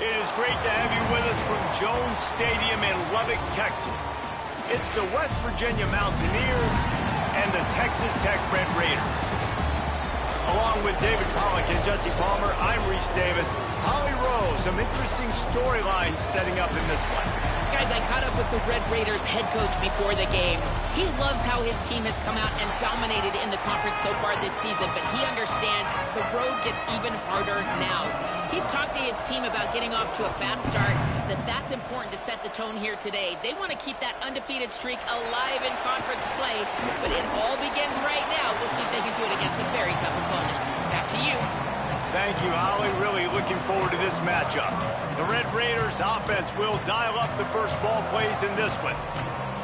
It is great to have you with us from Jones Stadium in Lubbock, Texas. It's the West Virginia Mountaineers and the Texas Tech Red Raiders. Along with David Pollack and Jesse Palmer, I'm Reese Davis. Holly Rose, some interesting storylines setting up in this one. Guys, I caught up with the Red Raiders head coach before the game. He loves how his team has come out and dominated in the conference so far this season, but he understands the road gets even harder now. He's talked to his team about getting off to a fast start, that's important to set the tone here today. They want to keep that undefeated streak alive in conference play, but it all begins right now. We'll see if they can do it against a very tough opponent. Back to you. Thank you, Holly. Really looking forward to this matchup. The Red Raiders offense will dial up the first ball plays in this one.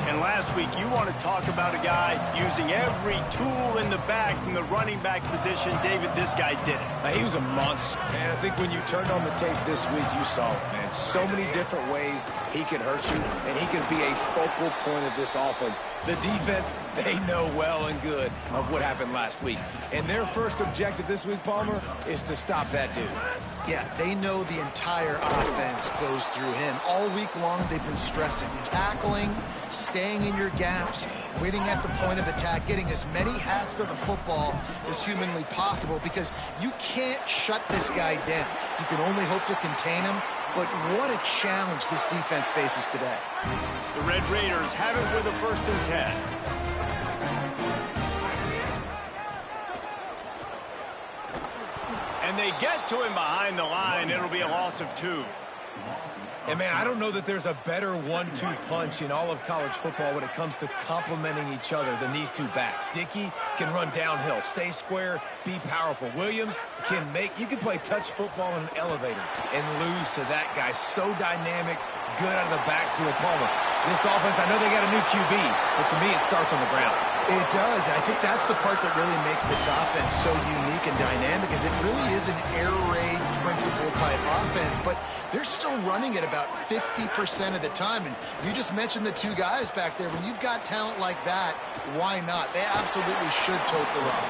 And last week, you want to talk about a guy using every tool in the bag from the running back position. David, this guy did it. He was a monster. And I think when you turned on the tape this week, you saw it, man. So many different ways he can hurt you, and he can be a focal point of this offense. The defense, they know well and good of what happened last week. And their first objective this week, Palmer, is to stop that dude. Yeah, they know the entire offense goes through him. All week long, they've been stressing tackling, staying in your gaps, waiting at the point of attack, getting as many hats to the football as humanly possible, because you can't shut this guy down. You can only hope to contain him, but what a challenge this defense faces today. The Red Raiders have it with a 1st and 10. And they get to him behind the line. It'll be a loss of 2. And, man, I don't know that there's a better 1-2 punch in all of college football when it comes to complementing each other than these two backs. Dickey can run downhill, stay square, be powerful. Williams can you can play touch football in an elevator and lose to that guy. So dynamic, good out of the backfield. Palmer, this offense, I know they got a new QB, but to me it starts on the ground. It does. I think that's the part that really makes this offense so unique and dynamic, is it really is an air raid principle type offense, but they're still running it about 50% of the time. And you just mentioned the two guys back there. When you've got talent like that, why not? They absolutely should tote the rock.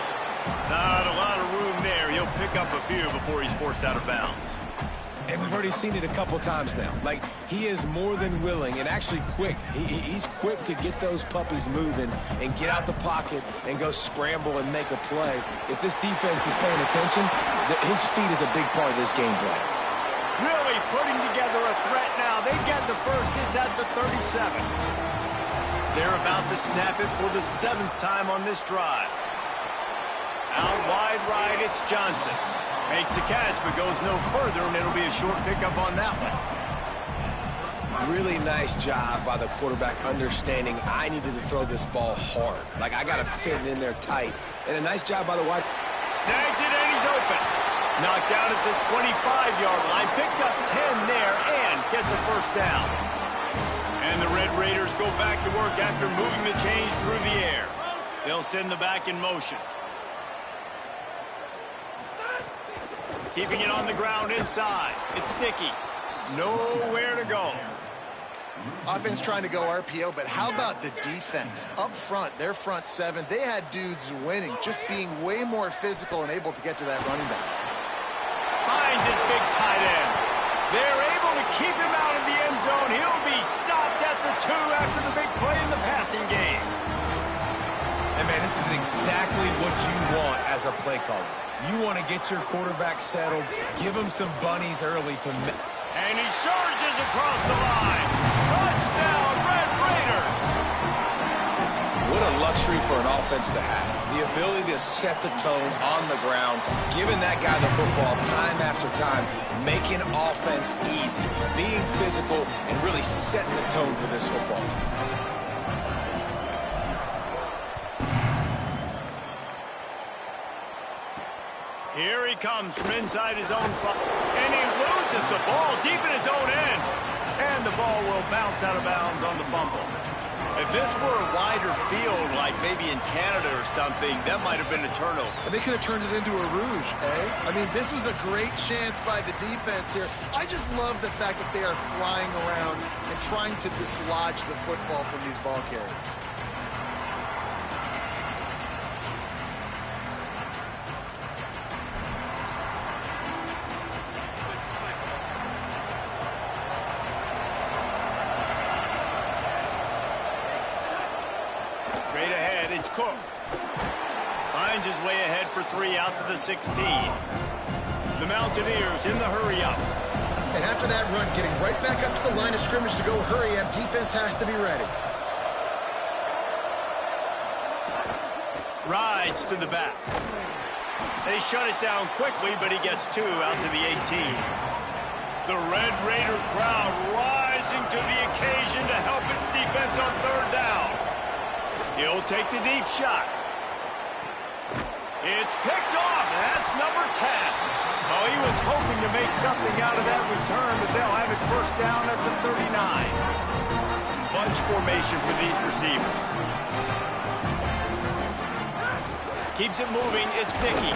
Not a lot of room there. He'll pick up a few before he's forced out of bounds. And we've already seen it a couple times now. Like, he is more than willing and actually quick. He's quick to get those puppies moving and get out the pocket and go scramble and make a play. If this defense is paying attention, his feet is a big part of this game plan. Really putting together a threat now. They get the first. It's at the 37. They're about to snap it for the 7th time on this drive. Out wide right, it's Johnson. Makes a catch, but goes no further, and it'll be a short pickup on that one. Really nice job by the quarterback understanding I needed to throw this ball hard. Like, I got to fit it in there tight. And a nice job by the wide. Snags it, and he's open. Knocked down at the 25-yard line. Picked up 10 there and gets a first down. And the Red Raiders go back to work after moving the chains through the air. They'll send the back in motion. Keeping it on the ground inside. It's Dickey. Nowhere to go. Offense trying to go RPO, but how about the defense? Up front, their front 7, they had dudes winning, just being way more physical and able to get to that running back. Finds his big tight end. They're able to keep him out of the end zone. He'll be stopped at the 2 after the big play in the passing game. And, man, this is exactly what you want as a play caller. You want to get your quarterback settled, give him some bunnies early to... And he surges across the line. Touchdown, Red Raiders! What a luxury for an offense to have. The ability to set the tone on the ground, giving that guy the football time after time, making offense easy, being physical, and really setting the tone for this football team. Here he comes from inside his own 5. And he loses the ball deep in his own end. And the ball will bounce out of bounds on the fumble. If this were a wider field, like maybe in Canada or something, that might have been a turnover. And they could have turned it into a rouge, eh? I mean, this was a great chance by the defense here. I just love the fact that they are flying around and trying to dislodge the football from these ball carriers. it's Cook. Finds his way ahead for 3 out to the 16. The Mountaineers in the hurry-up. And after that run, getting right back up to the line of scrimmage to go hurry-up, defense has to be ready. Rides to the back. They shut it down quickly, but he gets 2 out to the 18. The Red Raider crowd rising to the occasion to help its defense on 3rd down. He'll take the deep shot. It's picked off. That's number 10. Oh, he was hoping to make something out of that return, but they'll have it 1st down at the 39. Bunch formation for these receivers. Keeps it moving. It's Dickey.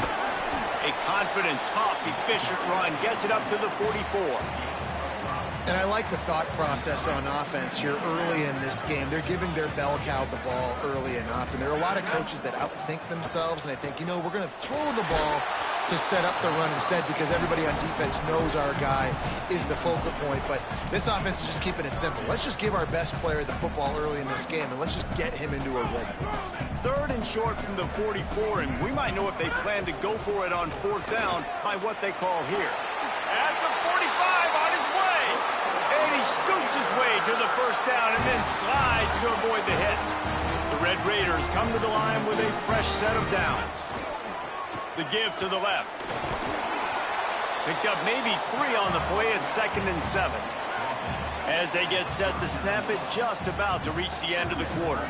A confident, tough, efficient run gets it up to the 44. And I like the thought process on offense here early in this game. They're giving their bell cow the ball early and often. There are a lot of coaches that outthink themselves, and they think, you know, we're going to throw the ball to set up the run instead because everybody on defense knows our guy is the focal point. But this offense is just keeping it simple. Let's just give our best player the football early in this game, and let's just get him into a rhythm. 3rd and short from the 44, and we might know if they plan to go for it on 4th down by what they call here. At the 45 on his way. And he scoots his way to the 1st down and then slides to avoid the hit. The Red Raiders come to the line with a fresh set of downs. The give to the left. Picked up maybe 3 on the play at 2nd and 7. As they get set to snap it, just about to reach the end of the quarter.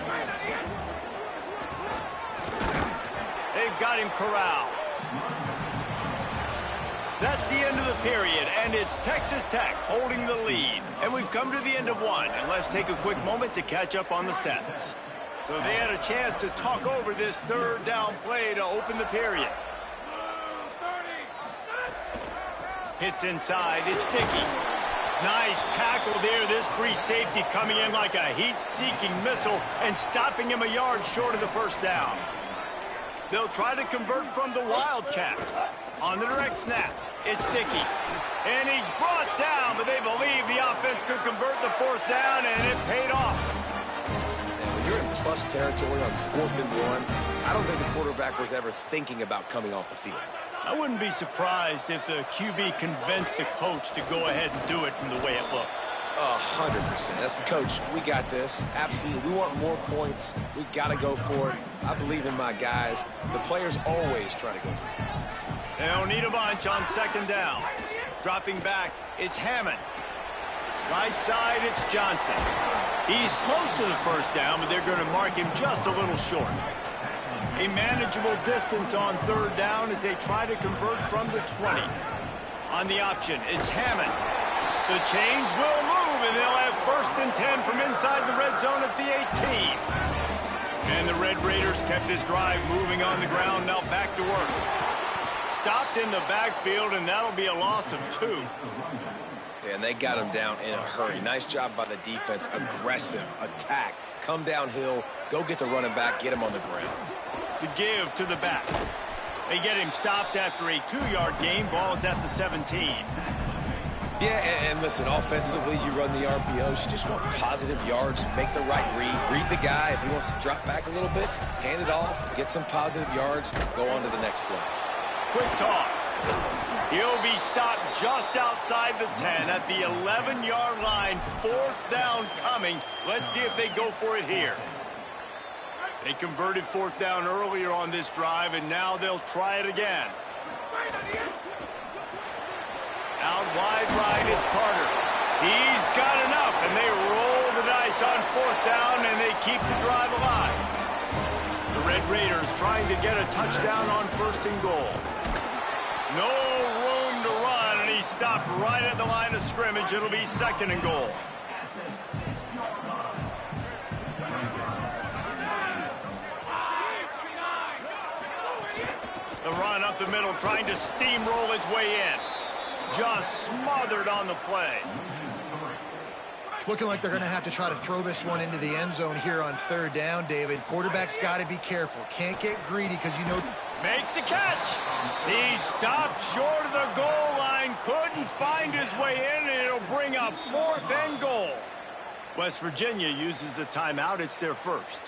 They've got him corralled. That's the end of the period, and it's Texas Tech holding the lead. And we've come to the end of one, and let's take a quick moment to catch up on the stats. So they had a chance to talk over this 3rd down play to open the period. Hits inside, it's Dickey. Nice tackle there, this free safety coming in like a heat-seeking missile and stopping him a yard short of the 1st down. They'll try to convert from the Wildcat. On the direct snap, it's Dickey. And he's brought down, but they believe the offense could convert the 4th down, and it paid off. And when you're in plus territory on 4th and 1, I don't think the quarterback was ever thinking about coming off the field. I wouldn't be surprised if the QB convinced the coach to go ahead and do it from the way it looked. 100%. That's the coach. We got this. Absolutely. We want more points. We got to go for it. I believe in my guys. The players always try to go for it. They don't need a bunch on 2nd down. Dropping back, it's Hammond. Right side, it's Johnson. He's close to the 1st down, but they're going to mark him just a little short. A manageable distance on 3rd down as they try to convert from the 20. On the option, it's Hammond. The change will move, and they'll have 1st and 10 from inside the red zone at the 18. And the Red Raiders kept this drive moving on the ground, now back to work. Stopped in the backfield, and that'll be a loss of 2. Yeah, and they got him down in a hurry. Nice job by the defense. Aggressive attack. Come downhill, go get the running back, get him on the ground. The give to the back. They get him stopped after a 2-yard gain. Ball is at the 17. Yeah, and listen, offensively, you run the RPOs. You just want positive yards, make the right read the guy. If he wants to drop back a little bit, hand it off, get some positive yards, go on to the next play. Quick toss. He'll be stopped just outside the 10 at the 11-yard line. 4th down coming. Let's see if they go for it here. They converted 4th down earlier on this drive, and now they'll try it again. Out wide right, it's Carter. He's got enough, and they roll the dice on 4th down, and they keep the drive alive. The Red Raiders trying to get a touchdown on 1st and goal. No room to run, and he stopped right at the line of scrimmage. It'll be 2nd and goal. The run up the middle, trying to steamroll his way in. Just smothered on the play. It's looking like they're going to have to try to throw this one into the end zone here on 3rd down, David. Quarterback's got to be careful. Can't get greedy because you know... Makes the catch. He stopped short of the goal line. Couldn't find his way in, and it'll bring up 4th and goal. West Virginia uses a timeout. It's their first.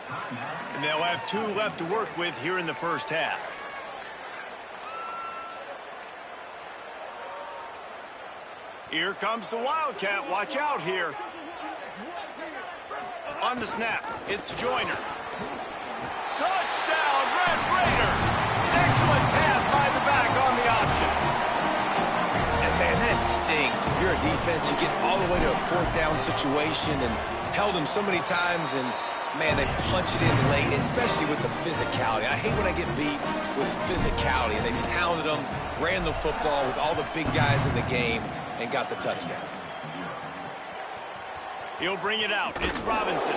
And they'll have 2 left to work with here in the first half. Here comes the Wildcat. Watch out here. On the snap, it's Joyner. Touchdown, Red Raiders! Excellent pass by the back on the option. And man, that stings. If you're a defense, you get all the way to a 4th down situation and held them so many times, and man, they punch it in late, especially with the physicality. I hate when I get beat with physicality, and they pounded them, ran the football with all the big guys in the game, and got the touchdown. He'll bring it out. It's Robinson.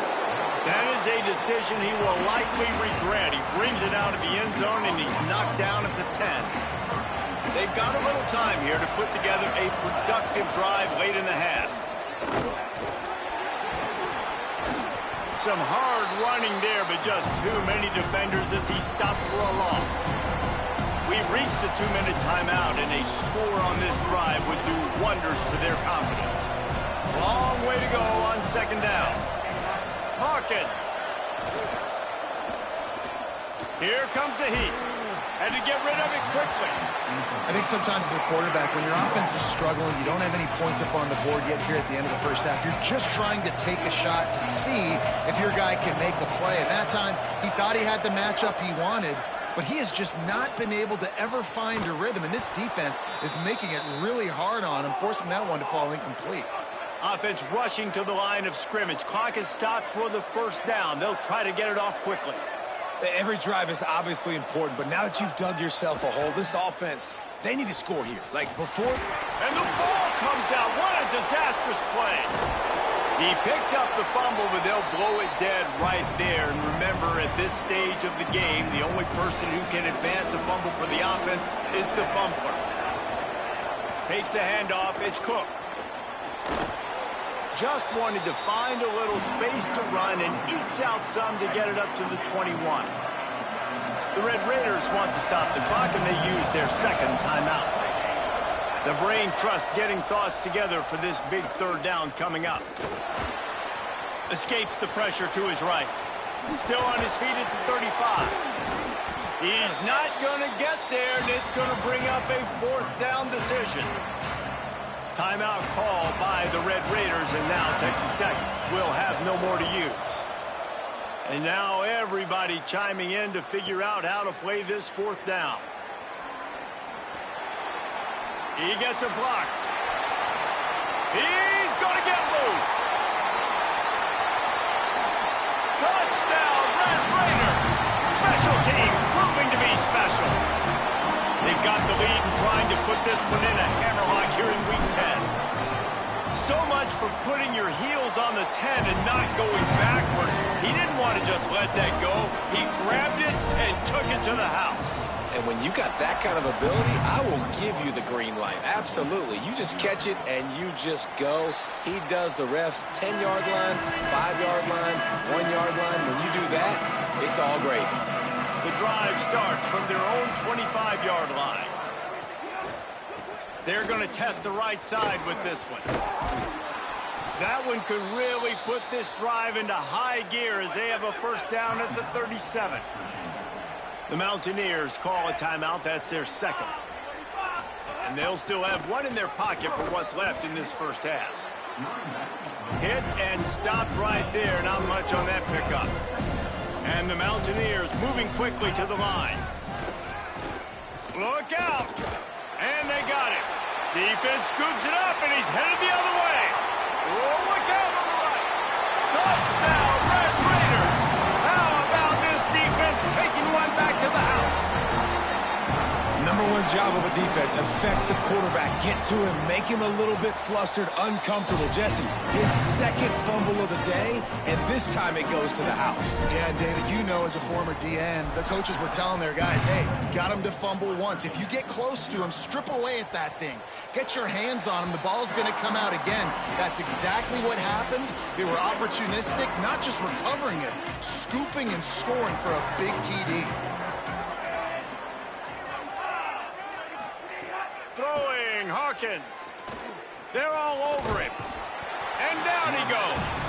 That is a decision he will likely regret. He brings it out of the end zone, and he's knocked down at the 10. They've got a little time here to put together a productive drive late in the half. Some hard running there, but just too many defenders as he stopped for a loss. We've reached the 2-minute timeout, and a score on this drive would do wonders for their confidence. Long way to go on 2nd down. Hawkins. Here comes the heat. Had to get rid of it quickly. I think sometimes as a quarterback, when your offense is struggling, you don't have any points up on the board yet here at the end of the first half. You're just trying to take a shot to see if your guy can make a play. And that time, he thought he had the matchup he wanted, but he has just not been able to ever find a rhythm. And this defense is making it really hard on him, forcing that one to fall incomplete. Offense rushing to the line of scrimmage. Clock is stopped for the 1st down. They'll try to get it off quickly. Every drive is obviously important, but now that you've dug yourself a hole, this offense, they need to score here. Like before. And the ball comes out. What a disastrous play. He picks up the fumble, but they'll blow it dead right there. And remember, at this stage of the game, the only person who can advance a fumble for the offense is the fumbler. Takes the handoff. It's Cook. Just wanted to find a little space to run and ekes out some to get it up to the 21. The Red Raiders want to stop the clock, and they use their 2nd timeout. The brain trust getting thoughts together for this big 3rd down coming up. Escapes the pressure to his right. Still on his feet at the 35. He's not going to get there, and it's going to bring up a 4th down decision. Timeout call by the Red Raiders, and now Texas Tech will have no more to use. And now everybody chiming in to figure out how to play this 4th down. He gets a block. He's going to get loose. Touchdown, Red Raiders. Special teams proving to be special. They've got the lead and trying to put this one in a hammerlock here in Week 10. So much for putting your heels on the 10 and not going backwards. He didn't want to just let that go. He grabbed it and took it to the house. And when you got that kind of ability, I will give you the green light. Absolutely. You just catch it and you just go. He does the refs 10-yard line, 5-yard line, 1-yard line. When you do that, it's all great. The drive starts from their own 25-yard line. They're going to test the right side with this one. That one could really put this drive into high gear as they have a 1st down at the 37. The Mountaineers call a timeout. That's their 2nd. And they'll still have one in their pocket for what's left in this 1st half. Hit and stopped right there. Not much on that pickup. And the Mountaineers moving quickly to the line. Look out! And they got it. Defense scoops it up, and he's headed the other way. Oh, look out on the right. Touchdown, Red Raiders. How about this defense taking one back to the house? Number 1 job of a defense, affect the quarterback, get to him, make him a little bit flustered, uncomfortable. Jesse, his 2nd fumble of the day, and this time it goes to the house. Yeah, David, you know as a former DN, the coaches were telling their guys, hey, you got him to fumble once. If you get close to him, strip away at that thing. Get your hands on him. The ball's going to come out again. That's exactly what happened. They were opportunistic, not just recovering it, scooping and scoring for a big TD. Throwing, Hawkins. They're all over him. And down he goes.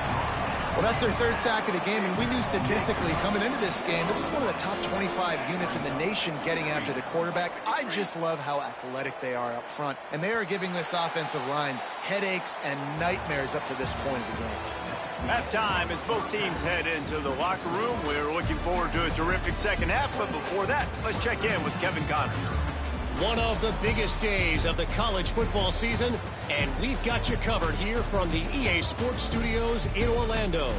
Well, that's their third sack of the game, and we knew statistically coming into this game, this is one of the top 25 units in the nation getting after the quarterback. I just love how athletic they are up front, and they are giving this offensive line headaches and nightmares up to this point of the game. Halftime as both teams head into the locker room. We're looking forward to a terrific second half, but before that, let's check in with Kevin Connors. One of the biggest days of the college football season, and we've got you covered here from the EA Sports Studios in Orlando.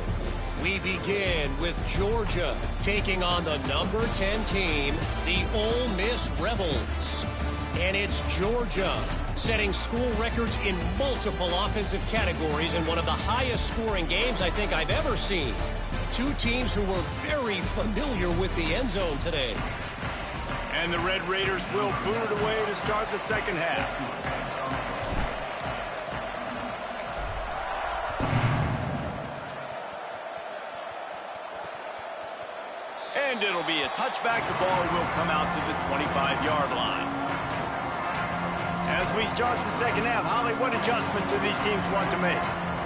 We begin with Georgia taking on the number 10 team, the Ole Miss Rebels. And it's Georgia setting school records in multiple offensive categories in one of the highest scoring games I think I've ever seen. Two teams who were very familiar with the end zone today. And the Red Raiders will boot it away to start the second half. And it'll be a touchback. The ball will come out to the 25-yard line. As we start the second half, Holly, what adjustments do these teams want to make?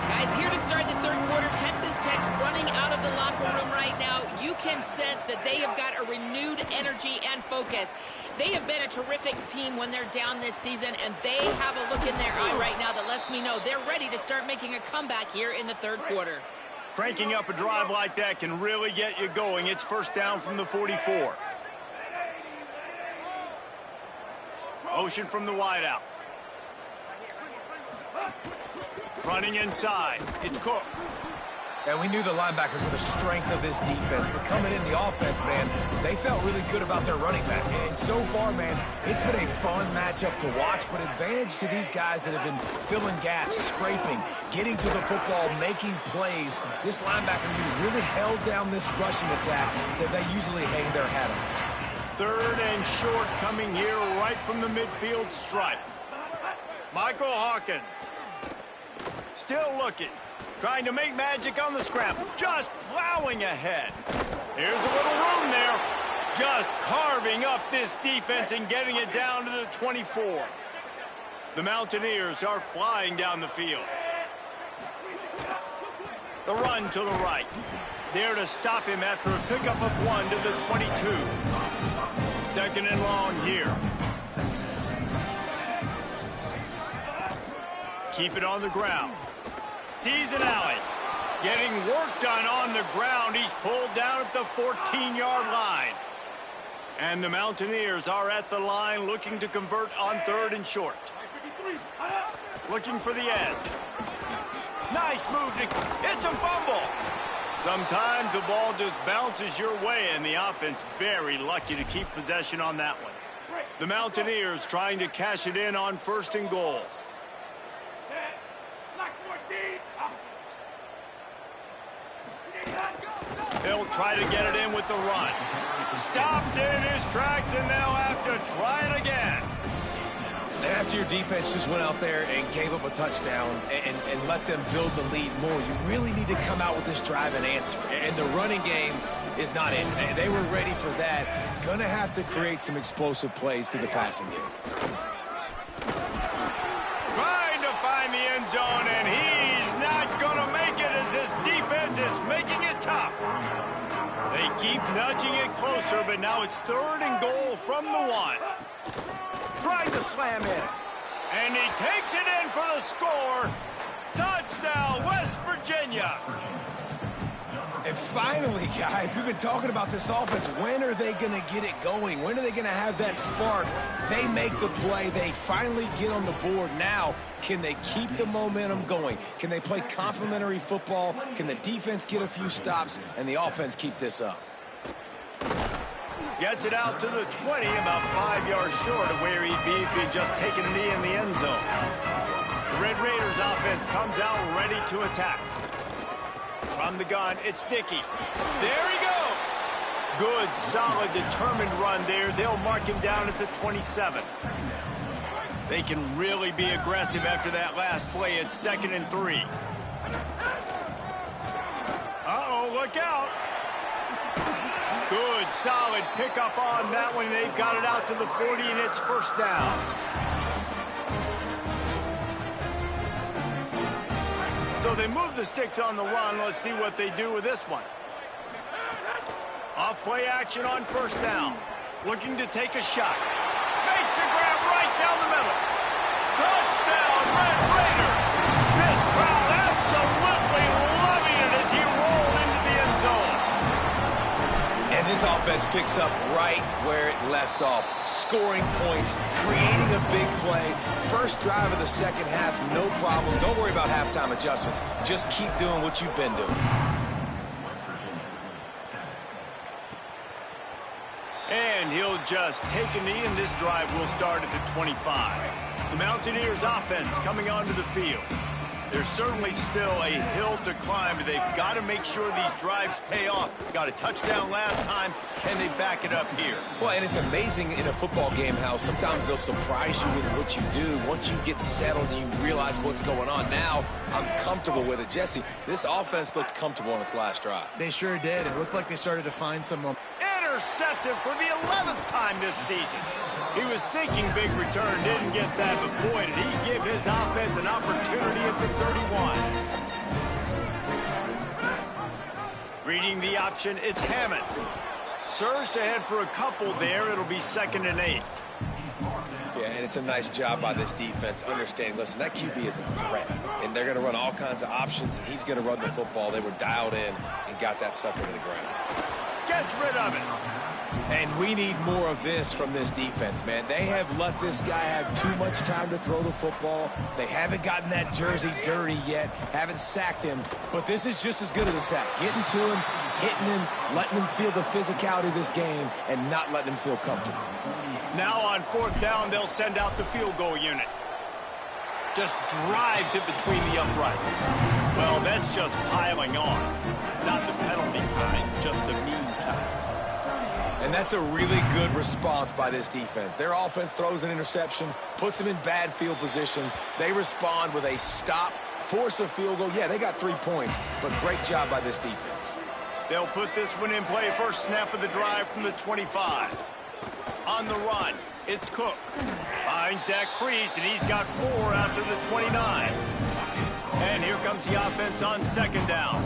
Guys, here to start the third quarter, Texas Tech running out of the locker room right now. You can sense that they have got a renewed energy and focus. They have been a terrific team when they're down this season, and they have a look in their eye right now that lets me know they're ready to start making a comeback here in the third quarter. Cranking up a drive like that can really get you going. It's first down from the 44. Motion from the wideout. Running inside. It's Cook. And we knew the linebackers were the strength of this defense, but coming in the offense, man, they felt really good about their running back. And so far, man, it's been a fun matchup to watch, but advantage to these guys that have been filling gaps, scraping, getting to the football, making plays. This linebacker unit really held down this rushing attack that they usually hang their hat on. Third and short coming here right from the midfield stripe. Michael Hawkins. Still looking. Trying to make magic on the scramble. Just plowing ahead. Here's a little room there. Just carving up this defense and getting it down to the 24. The Mountaineers are flying down the field. The run to the right. There to stop him after a pickup of 1 to the 22. Second and long here. Keep it on the ground. Sees an alley. Getting work done on the ground. He's pulled down at the 14-yard line. And the Mountaineers are at the line looking to convert on third and short. Looking for the edge. Nice move. It's a fumble. Sometimes the ball just bounces your way, and the offense very lucky to keep possession on that one. The Mountaineers trying to cash it in on first and goal. They'll try to get it in with the run. Stopped in his tracks, and they'll have to try it again. And after your defense just went out there and gave up a touchdown and let them build the lead more, you really need to come out with this drive and answer. And the running game is not in. They were ready for that. Gonna have to create some explosive plays to the passing game. Trying to find the end zone, and he's not gonna make it as this defense is making it tough. They keep nudging it closer, but now it's third and goal from the 1. Trying to slam in. And he takes it in for the score. Touchdown, West Virginia. And finally, guys, we've been talking about this offense. When are they going to get it going? When are they going to have that spark? They make the play. They finally get on the board. Now, can they keep the momentum going? Can they play complementary football? Can the defense get a few stops and the offense keep this up? Gets it out to the 20, about 5 yards short of where he'd be if he'd just taken a knee in the end zone. The Red Raiders offense comes out ready to attack. From the gun, it's Dickey. There he goes. Good, solid, determined run there. They'll mark him down at the 27. They can really be aggressive after that last play. It's 2nd and 3. Uh-oh, look out. Good, solid pickup on that one. They've got it out to the 40, and it's first down. So they move the sticks on the run. Let's see what they do with this one. Off play action on first down. Looking to take a shot. Makes the grab right down the middle. Touchdown, Red Raiders! This crowd absolutely loving it as he rolled into the end zone. And this offense picks up right where it left off. Scoring points, creating a big play. First drive of the second half, no problem. Don't worry about halftime adjustments. Just keep doing what you've been doing. And he'll just take a knee, and this drive will start at the 25. The Mountaineers offense coming onto the field. There's certainly still a hill to climb, but they've got to make sure these drives pay off. Got a touchdown last time. Can they back it up here? Well, and it's amazing in a football game how sometimes they'll surprise you with what you do. Once you get settled and you realize what's going on, now I'm comfortable with it. Jesse, this offense looked comfortable on its last drive. They sure did. It looked like they started to find some momentum. Intercepted for the 11th time this season. He was thinking big return, didn't get that, but boy, did he give his offense an opportunity at the 31. Reading the option, it's Hammond. Surged ahead for a couple there. It'll be 2nd and 8. Yeah, and it's a nice job by this defense understanding, listen, that QB is a threat, and they're going to run all kinds of options, and he's going to run the football. They were dialed in and got that sucker to the ground. Gets rid of it. And we need more of this from this defense, man. They have let this guy have too much time to throw the football. They haven't gotten that jersey dirty yet, haven't sacked him. But this is just as good as a sack. Getting to him, hitting him, letting him feel the physicality of this game, and not letting him feel comfortable. Now on 4th down, they'll send out the field goal unit. Just drives it between the uprights. Well, that's just piling on. Not the penalty kind, just the mean kind. And that's a really good response by this defense. Their offense throws an interception, puts them in bad field position. They respond with a stop, force a field goal. Yeah, they got 3 points, but great job by this defense. They'll put this one in play. First snap of the drive from the 25. On the run, it's Cook. Finds that crease, and he's got 4 after the 29. And here comes the offense on 2nd down.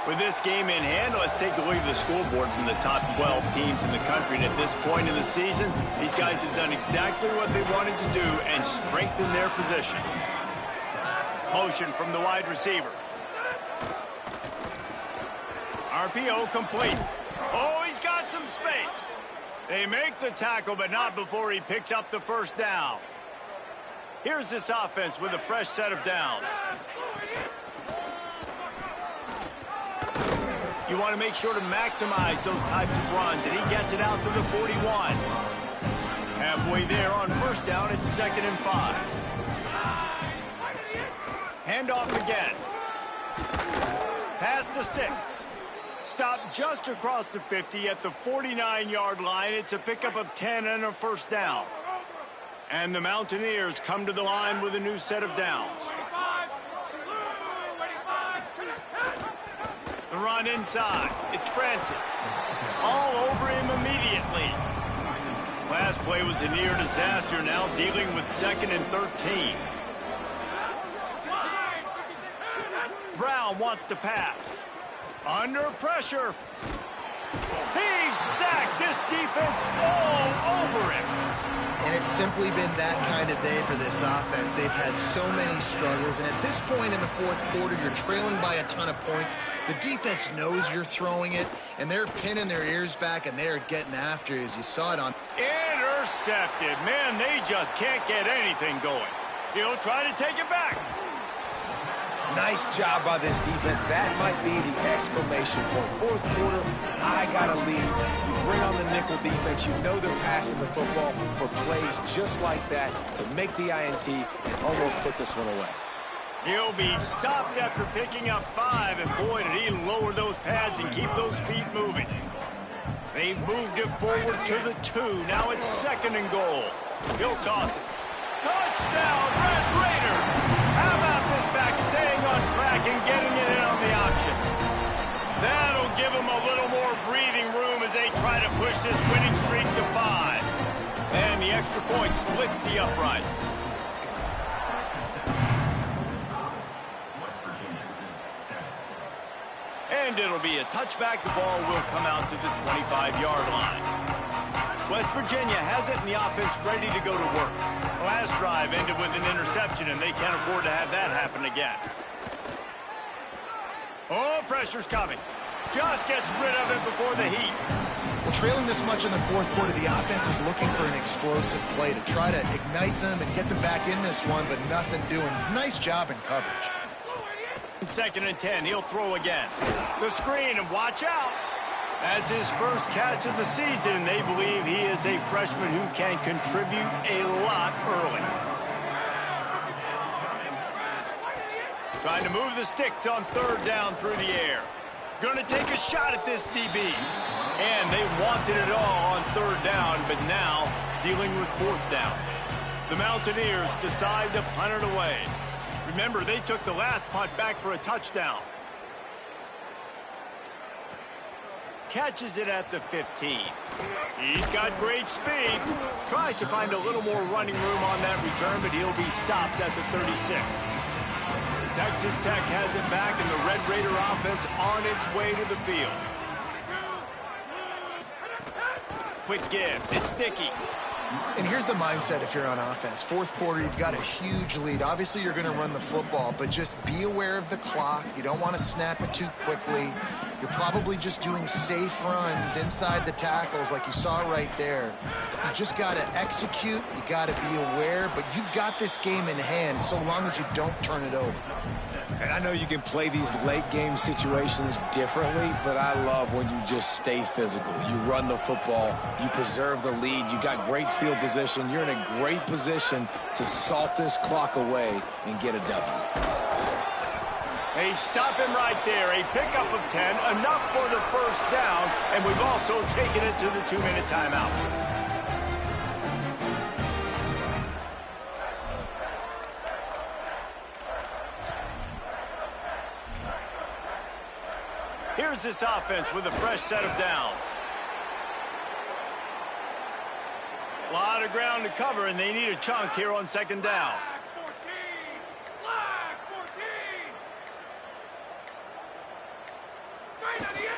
With this game in hand, let's take a look at the scoreboard from the top 12 teams in the country. And at this point in the season, these guys have done exactly what they wanted to do and strengthen their position. Motion from the wide receiver. RPO complete. Oh, he's got some space. They make the tackle, but not before he picks up the first down. Here's this offense with a fresh set of downs. You want to make sure to maximize those types of runs, and he gets it out to the 41. Halfway there on first down, it's 2nd and 5. Handoff again. Pass to 6. Stop just across the 50 at the 49-yard line. It's a pickup of 10 and a first down. And the Mountaineers come to the line with a new set of downs. The run inside. It's Francis. All over him immediately. Last play was a near disaster, now dealing with 2nd and 13. Brown wants to pass. Under pressure. He's sacked. This defense all over him. And it's simply been that kind of day for this offense. They've had so many struggles, and at this point in the 4th quarter, you're trailing by a ton of points. The defense knows you're throwing it, and they're pinning their ears back, and they're getting after you, as you saw it on. Intercepted. Man, they just can't get anything going. He'll try to take it back. Nice job by this defense. That might be the exclamation point. 4th quarter, I got a lead. You bring on the nickel defense. You know they're passing the football for plays just like that to make the INT and almost put this one away. He'll be stopped after picking up 5, and boy, did he lower those pads and keep those feet moving. They've moved it forward to the 2. Now it's 2nd and goal. He'll toss it. Touchdown, Red Raiders! How about this back staying on track and getting it in on the option? That'll give them a little more breathing room as they try to push this winning streak to 5. And the extra point splits the uprights. And it'll be a touchback. The ball will come out to the 25-yard line. West Virginia has it, and the offense ready to go to work. Last drive ended with an interception, and they can't afford to have that happen again. Oh, pressure's coming. Just gets rid of it before the heat. Well, trailing this much in the fourth quarter, the offense is looking for an explosive play to try to ignite them and get them back in this one, but nothing doing. Nice job in coverage. 2nd and 10, he'll throw again. The screen, and watch out. That's his first catch of the season, and they believe he is a freshman who can contribute a lot early. Trying to move the sticks on 3rd down through the air. Going to take a shot at this DB. And they wanted it all on 3rd down, but now dealing with 4th down. The Mountaineers decide to punt it away. Remember, they took the last punt back for a touchdown. Catches it at the 15. He's got great speed. Tries to find a little more running room on that return, but he'll be stopped at the 36. Texas Tech has it back, and the Red Raider offense on its way to the field. Quick give. It's Dickey. And here's the mindset if you're on offense. 4th quarter, you've got a huge lead. Obviously, you're going to run the football, but just be aware of the clock. You don't want to snap it too quickly. You're probably just doing safe runs inside the tackles like you saw right there. You just got to execute. You got to be aware, but you've got this game in hand so long as you don't turn it over. And I know you can play these late game situations differently, but I love when you just stay physical. You run the football, you preserve the lead, you got great field position, you're in a great position to salt this clock away and get a W. They stop him right there. A pickup of 10, enough for the 1st down, and we've also taken it to the 2-minute timeout. Here's this offense with a fresh set of downs. A lot of ground to cover, and they need a chunk here on 2nd down.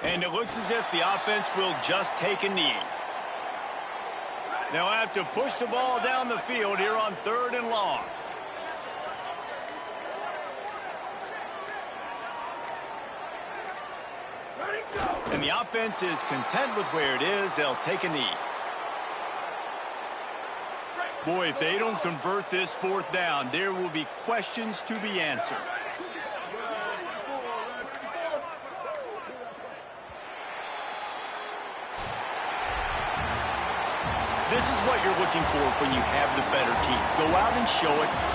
And it looks as if the offense will just take a knee. They'll have to push the ball down the field here on 3rd and long. And the offense is content with where it is. They'll take a knee. Boy, if they don't convert this 4th down, there will be questions to be answered. This is what you're looking for when you have the better team. Go out and show it.